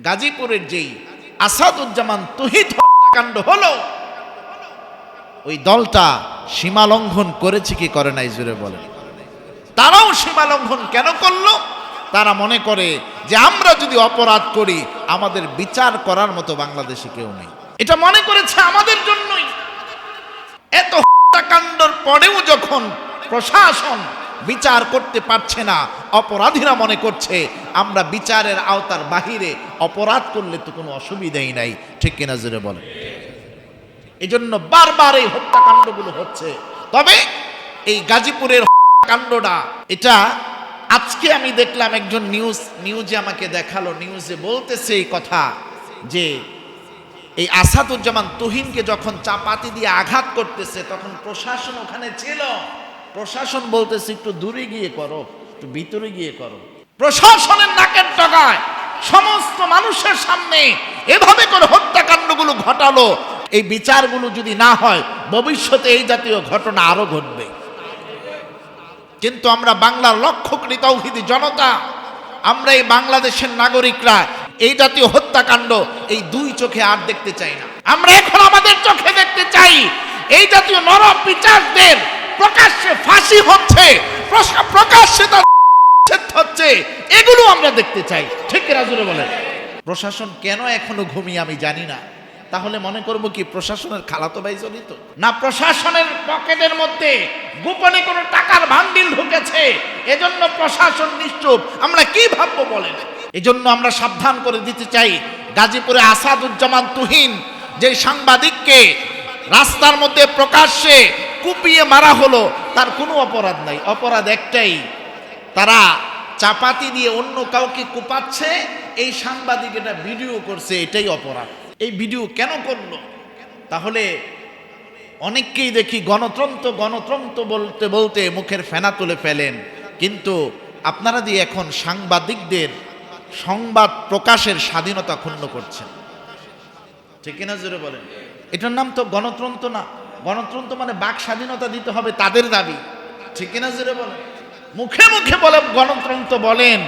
গাজীপুরের যেই আসাদুজ্জামান তুহিন হত্যাকাণ্ড হলো, ওই দলটা সীমা লঙ্ঘন করেছে কি করে নাই জোরে বলেন? তারাও সীমা লঙ্ঘন কেন করলো? তারা মনে করে যে আমরা যদি অপরাধ করি আমাদের বিচার করার মতো বাংলাদেশে কেউ নেই। এটা মনে করেছে আমাদের জন্যই। এত হত্যাকাণ্ডের পরেও যখন প্রশাসন বিচার করতে পারছে না, অপরাধীরা মনে করছে আমরা বিচারের আওতার বাহিরে, অপরাধ করলে তো কোনো অসুবিধাই নাই। ঠিক কিনা জোরে বলেন? এই জন্য বারবার এই হত্যাকাণ্ডগুলো হচ্ছে। তবে এই গাজীপুরের হত্যাকাণ্ডটা, এটা আজকে আমি দেখলাম একজন নিউজে আমাকে দেখালো, নিউজে বলতেছে এই কথা যে এই আসাদুজ্জামান তুহিনকে যখন চাপাতি দিয়ে আঘাত করতেছে তখন প্রশাসন ওখানে ছিল। প্রশাসন বলতেছে একটু দূরে গিয়ে করো, একটু ভিতরে গিয়ে করো। প্রশাসনের নাকের ডগায় সমস্ত মানুষের সামনে এভাবে করে হত্যাকাণ্ডগুলো ঘটালো। এই বিচারগুলো যদি না হয় ভবিষ্যতে এই জাতীয় ঘটনা আরো ঘটবে। কিন্তু আমরা বাংলার লক্ষ কোটি তাওহীদি জনতা, আমরা এই বাংলাদেশের নাগরিকরা এই জাতীয় হত্যাকাণ্ড এই দুই চোখে আর দেখতে চাই না। আমরা এখন আমাদের চোখে দেখতে চাই এই জাতীয় নরম বিচারদের প্রকাশ্যে ফাঁসি হচ্ছে, প্রকাশ্যে তার হচ্ছে, এগুলো আমরা দেখতে চাই। ঠিক কিনা জোরে বলেন? প্রশাসন কেন এখনো ঘুমিয়ে আমি জানি না। তাহলে মনে করব কি প্রশাসনের খালাতো ভাই জড়িত? না প্রশাসনের পকেটের মধ্যে গোপনে কোনো টাকার ভান্ডিল ঢুকেছে, এজন্য প্রশাসন নিশ্চুপ? আমরা কি ভাববো বলেন? এজন্য আমরা সাবধান করে দিতে চাই, গাজীপুরে আসাদুজ্জামান তুহিন যে সাংবাদিককে রাস্তার মধ্যে প্রকাশ্যে কুপিয়ে মারা হলো, তার কোনো অপরাধ নাই। অপরাধ একটাই, তারা চাপাতি দিয়ে অন্য কাউকে কুপাচ্ছে, এই সাংবাদিক এটা ভিডিও করছে, এটাই অপরাধ। এই ভিডিও কেন করলো? তাহলে অনেককেই দেখি গণতন্ত্র বলতে বলতে মুখের ফেনা তুলে ফেলেন, কিন্তু আপনারা দিয়ে এখন সাংবাদিকদের সংবাদ প্রকাশের স্বাধীনতা ক্ষুণ্ণ করছেন। ঠিক কিনা জোরে বলেন? এটার নাম তো গণতন্ত্র না। গণতন্ত্র মানে বাক স্বাধীনতা দিতে হবে তাদের দাবি। ঠিক কিনা জোরে বলেন? মুখে মুখে বলে গণতন্ত্র বলেন,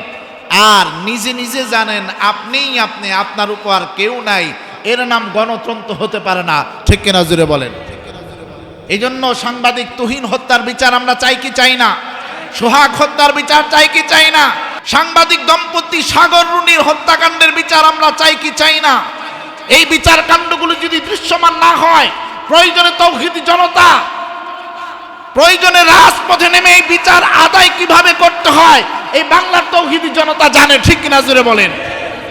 আর নিজে নিজে জানেন আপনি আপনার উপর আর কেউ নাই, এর নাম গণতন্ত্র হতে পারে না। ঠিক কিনা জোরে বলেন? এই জন্য সাংবাদিক তুহিন হত্যার বিচার আমরা চাই কি চাই না? সোহাগ হত্যার বিচার চাই কি চাই না? সাংবাদিক দম্পতি সাগর রুনির হত্যাকাণ্ডের বিচার আমরা চাই কি চাই না? এই বিচার কাণ্ডগুলো যদি দৃশ্যমান না হয়, প্রয়োজনে তাওহীদি জনতা প্রয়োজনে রাজপথে নেমে এই বিচার আদায় কিভাবে করতে হয় এই বাংলার তাওহীদি জনতা জানে। ঠিক কিনা জোরে বলেন?